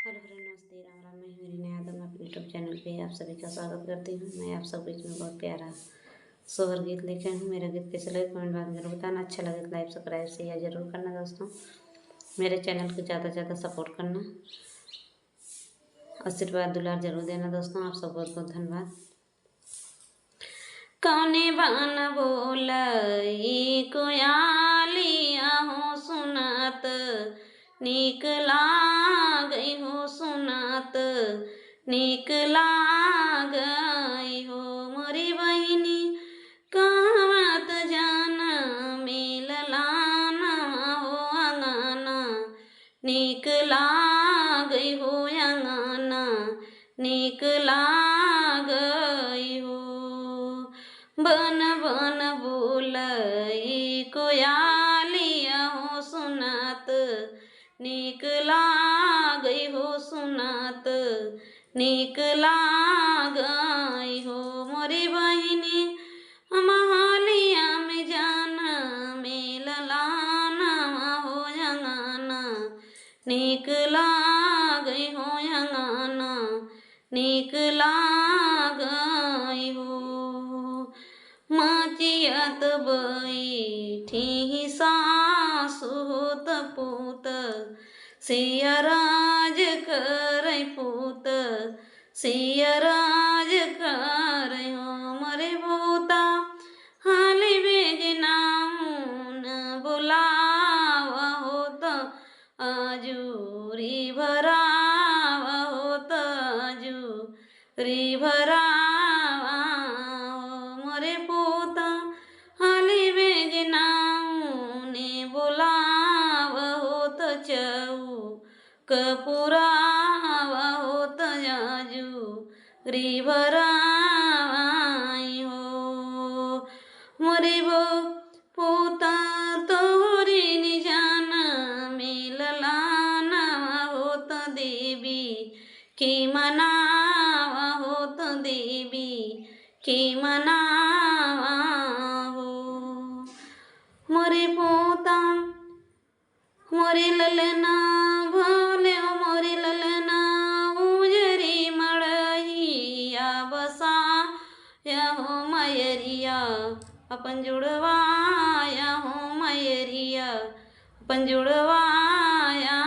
Hello friend, नमस्ते, राम राम। मैं हूँ मेरी नया तो मैं अपने यूट्यूब चैनल पे आप सभी का स्वागत करती हूँ। मैं आप सब बीच में बहुत प्यारा सोहर गीत लेकर हूँ। मेरा गीत कैसे लगे कमेंट बॉक्स में जरूर बताना। अच्छा लगे तो लाइक सब्सक्राइब शेयर जरूर करना दोस्तों। मेरे चैनल को ज़्यादा से ज़्यादा सपोर्ट करना, आशीर्वाद दुलार जरूर देना दोस्तों। आप सब बहुत बहुत धन्यवाद। कौने बान बोलई कोयालिया हो सुनात, नीक लागई हो सुनात, नीक लागई हो। मोरी बहिनी कहवत जाना मिललाना हो अंगना, नीक लागई हो अंगना, नीक लागई हो। बन बन बोलई कोयालिया हो सुनात, नीक लागई हो सुनात, नीक लागई हो। मोरी बहिनी महलिया में जाना मिललाना हो अंगना, नीक लागई हो अंगना, नीक लागई हो। माचियत बैठी सासु होत पूत, सियराज करई पूत, सियराज करई हो। मरे भूता हाली बेगना मुन बुलाव होत, आजूरी भराव होत, आजूरी भरावा। मोरे पोता हाली बेगना मुने बुलाव होत, चौक पुराव होत, आजूरी भराई हो। मोरे वो पोता तोहरी निजाना मिललाना होत, देवी की मनावा होत, देवी की मनावा हो। मोरे पोता मोरे ललना भोले हो, मोरे ललना उजरी मड़हिया बसा या हो मयरिया अपन जुड़वाया हो, मयरिया अपन जुड़वाया